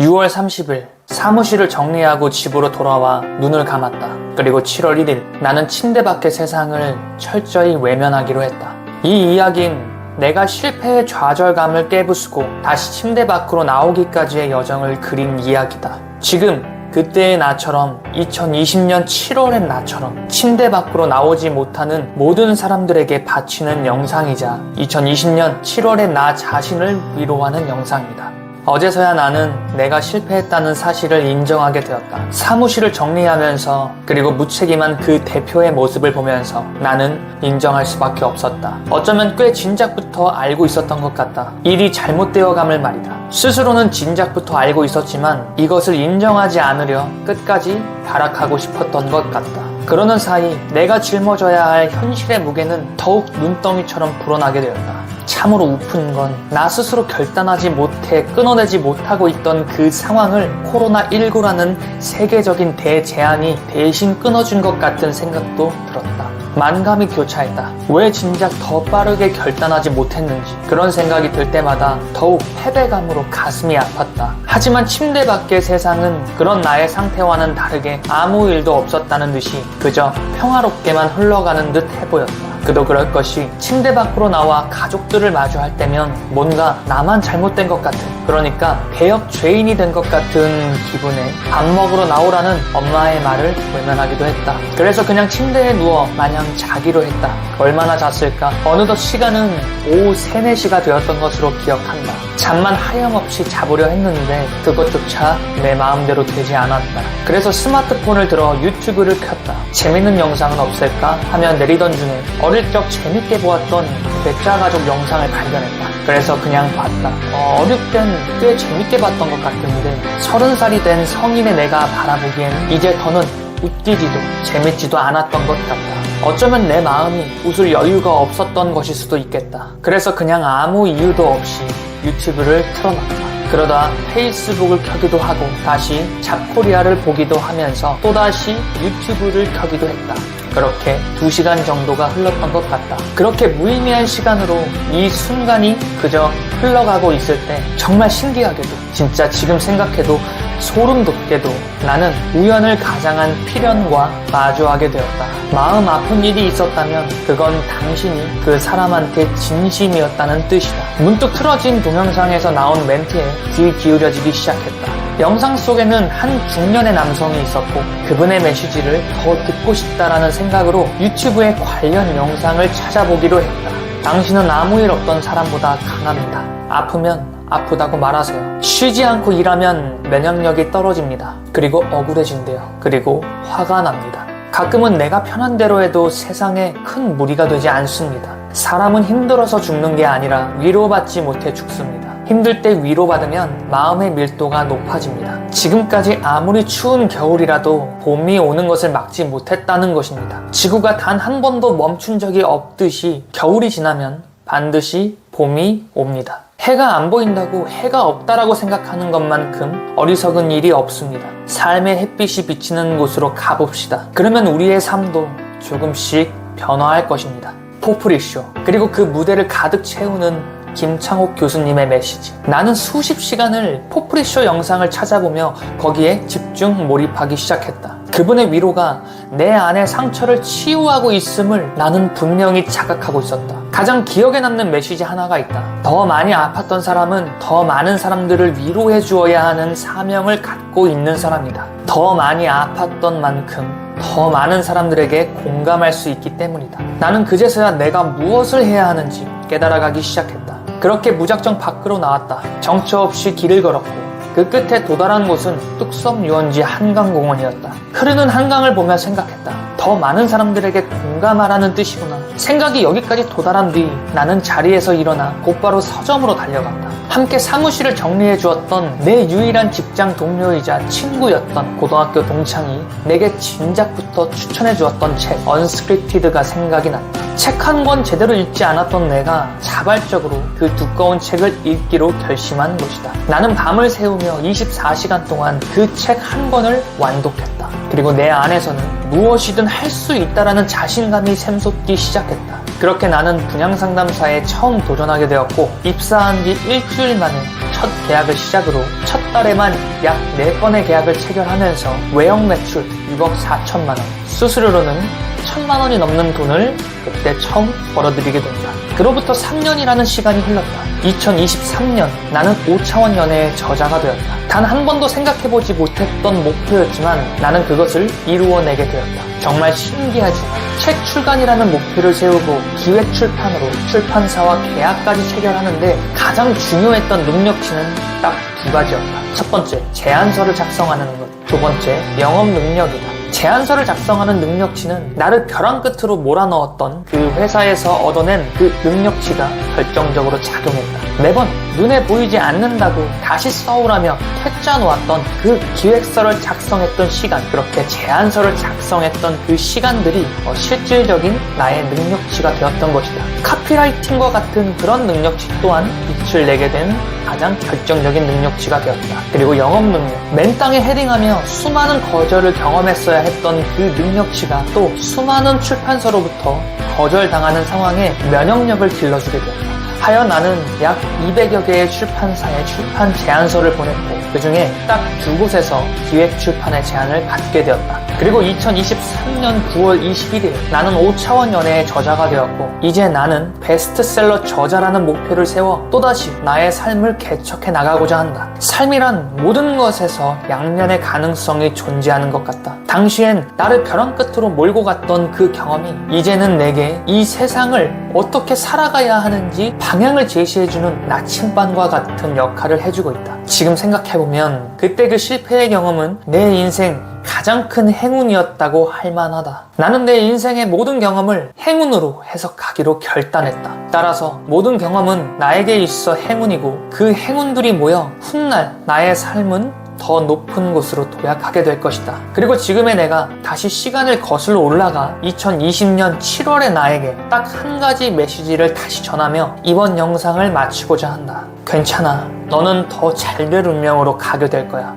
6월 30일 사무실을 정리하고 집으로 돌아와 눈을 감았다. 그리고 7월 1일 나는 침대 밖의 세상을 철저히 외면하기로 했다. 이 이야기는 내가 실패의 좌절감을 깨부수고 다시 침대 밖으로 나오기까지의 여정을 그린 이야기다. 지금 그때의 나처럼 2020년 7월의 나처럼 침대 밖으로 나오지 못하는 모든 사람들에게 바치는 영상이자 2020년 7월의 나 자신을 위로하는 영상이다. 어제서야 나는 내가 실패했다는 사실을 인정하게 되었다. 사무실을 정리하면서 그리고 무책임한 그 대표의 모습을 보면서 나는 인정할 수밖에 없었다. 어쩌면 꽤 진작부터 알고 있었던 것 같다. 일이 잘못되어 감을 말이다. 스스로는 진작부터 알고 있었지만 이것을 인정하지 않으려 끝까지 발악하고 싶었던 것 같다. 그러는 사이 내가 짊어져야 할 현실의 무게는 더욱 눈덩이처럼 불어나게 되었다. 참으로 우픈 건 나 스스로 결단하지 못해 끊어내지 못하고 있던 그 상황을 코로나19라는 세계적인 대재앙이 대신 끊어준 것 같은 생각도 들었다. 만감이 교차했다. 왜 진작 더 빠르게 결단하지 못했는지 그런 생각이 들 때마다 더욱 패배감으로 가슴이 아팠다. 하지만 침대 밖의 세상은 그런 나의 상태와는 다르게 아무 일도 없었다는 듯이 그저 평화롭게만 흘러가는 듯 해보였다. 그도 그럴 것이 침대 밖으로 나와 가족들을 마주할 때면 뭔가 나만 잘못된 것 같은, 그러니까 대역 죄인이 된 것 같은 기분에 밥 먹으러 나오라는 엄마의 말을 외면하기도 했다. 그래서 그냥 침대에 누워 마냥 자기로 했다. 얼마나 잤을까? 어느덧 시간은 오후 3, 4시가 되었던 것으로 기억한다. 잠만 하염없이 자보려 했는데 그것조차 내 마음대로 되지 않았다. 그래서 스마트폰을 들어 유튜브를 켰다. 재밌는 영상은 없을까 하며 내리던 중에 어릴 적 재밌게 보았던 괴짜가족 영상을 발견했다. 그래서 그냥 봤다. 어릴 땐 꽤 재밌게 봤던 것 같은데 30살이 된 성인의 내가 바라보기엔 이제 더는 웃기지도 재밌지도 않았던 것 같다. 어쩌면 내 마음이 웃을 여유가 없었던 것일 수도 있겠다. 그래서 그냥 아무 이유도 없이 유튜브를 틀어놨다. 그러다 페이스북을 켜기도 하고 다시 잡코리아를 보기도 하면서 또다시 유튜브를 켜기도 했다. 그렇게 2시간 정도가 흘렀던 것 같다. 그렇게 무의미한 시간으로 이 순간이 그저 흘러가고 있을 때 정말 신기하게도 진짜 지금 생각해도 소름 돋게도 나는 우연을 가장한 필연과 마주하게 되었다. 마음 아픈 일이 있었다면 그건 당신이 그 사람한테 진심이었다는 뜻이다. 문득 틀어진 동영상에서 나온 멘트에 귀 기울여지기 시작했다. 영상 속에는 한 중년의 남성이 있었고 그분의 메시지를 더 듣고 싶다라는 생각으로 유튜브에 관련 영상을 찾아보기로 했다. 당신은 아무 일 없던 사람보다 강합니다. 아프면 아프다고 말하세요. 쉬지 않고 일하면 면역력이 떨어집니다. 그리고 억울해진대요. 그리고 화가 납니다. 가끔은 내가 편한 대로 해도 세상에 큰 무리가 되지 않습니다. 사람은 힘들어서 죽는 게 아니라 위로받지 못해 죽습니다. 힘들 때 위로받으면 마음의 밀도가 높아집니다. 지금까지 아무리 추운 겨울이라도 봄이 오는 것을 막지 못했다는 것입니다. 지구가 단 한 번도 멈춘 적이 없듯이 겨울이 지나면 반드시 봄이 옵니다. 해가 안 보인다고 해가 없다라고 생각하는 것만큼 어리석은 일이 없습니다. 삶의 햇빛이 비치는 곳으로 가봅시다. 그러면 우리의 삶도 조금씩 변화할 것입니다. 포프리쇼, 그리고 그 무대를 가득 채우는 김창옥 교수님의 메시지. 나는 수십 시간을 포프리쇼 영상을 찾아보며 거기에 집중 몰입하기 시작했다. 그분의 위로가 내 안의 상처를 치유하고 있음을 나는 분명히 자각하고 있었다. 가장 기억에 남는 메시지 하나가 있다. 더 많이 아팠던 사람은 더 많은 사람들을 위로해 주어야 하는 사명을 갖고 있는 사람이다. 더 많이 아팠던 만큼 더 많은 사람들에게 공감할 수 있기 때문이다. 나는 그제서야 내가 무엇을 해야 하는지 깨달아가기 시작했다. 그렇게 무작정 밖으로 나왔다. 정처 없이 길을 걸었고 그 끝에 도달한 곳은 뚝섬 유원지 한강공원이었다. 흐르는 한강을 보며 생각했다. 더 많은 사람들에게 공감하라는 뜻이구나. 생각이 여기까지 도달한 뒤 나는 자리에서 일어나 곧바로 서점으로 달려갔다. 함께 사무실을 정리해 주었던 내 유일한 직장 동료이자 친구였던 고등학교 동창이 내게 진작부터 추천해 주었던 책 언스크립티드가 생각이 났다. 책 한 권 제대로 읽지 않았던 내가 자발적으로 그 두꺼운 책을 읽기로 결심한 것이다. 나는 밤을 새우며 24시간 동안 그 책 한 권을 완독했다. 그리고 내 안에서는 무엇이든 할 수 있다라는 자신감이 샘솟기 시작했다. 그렇게 나는 분양상담사에 처음 도전하게 되었고 입사한 뒤 일주일 만에 첫 계약을 시작으로 첫 달에만 약 4건의 계약을 체결하면서 외형 매출 6억 4천만 원, 수수료로는 1,000만 원이 넘는 돈을 그때 처음 벌어들이게 된다. 그로부터 3년이라는 시간이 흘렀다. 2023년 나는 5차원 연애의 저자가 되었다. 단 한 번도 생각해보지 못했던 목표였지만 나는 그것을 이루어내게 되었다. 정말 신기하지만 책 출간이라는 목표를 세우고 기획 출판으로 출판사와 계약까지 체결하는데 가장 중요했던 능력치는 딱 2가지였다. 첫 번째, 제안서를 작성하는 것. 두 번째, 영업 능력이다. 제안서를 작성하는 능력치는 나를 벼랑 끝으로 몰아넣었던 그 회사에서 얻어낸 그 능력치가 결정적으로 작용했다. 매번 눈에 보이지 않는다고 다시 써오라며 퇴짜 놓았던 그 기획서를 작성했던 시간, 그렇게 제안서를 작성했던 그 시간들이 실질적인 나의 능력치가 되었던 것이다. 카피라이팅과 같은 그런 능력치 또한 빛을 내게 된 가장 결정적인 능력치가 되었다. 그리고 영업 능력, 맨땅에 헤딩하며 수많은 거절을 경험했어야 했던 그 능력치가 또 수많은 출판사로부터 거절당하는 상황에 면역력을 길러주게 되었다. 하여 나는 약 200여 개의 출판사에 출판 제안서를 보냈고 그 중에 딱 2곳에서 기획 출판의 제안을 받게 되었다. 그리고 2023년 9월 21일 나는 5차원 연애의 저자가 되었고 이제 나는 베스트셀러 저자라는 목표를 세워 또다시 나의 삶을 개척해 나가고자 한다. 삶이란 모든 것에서 양면의 가능성이 존재하는 것 같다. 당시엔 나를 벼랑 끝으로 몰고 갔던 그 경험이 이제는 내게 이 세상을 어떻게 살아가야 하는지 방향을 제시해주는 나침반과 같은 역할을 해주고 있다. 지금 생각해보면 그때 그 실패의 경험은 내 인생 가장 큰 행운이었다고 할 만하다. 나는 내 인생의 모든 경험을 행운으로 해석하기로 결단했다. 따라서 모든 경험은 나에게 있어 행운이고 그 행운들이 모여 훗날 나의 삶은 더 높은 곳으로 도약하게 될 것이다. 그리고 지금의 내가 다시 시간을 거슬러 올라가 2020년 7월의 나에게 딱 한 가지 메시지를 다시 전하며 이번 영상을 마치고자 한다. 괜찮아. 너는 더 잘될 운명으로 가게 될 거야.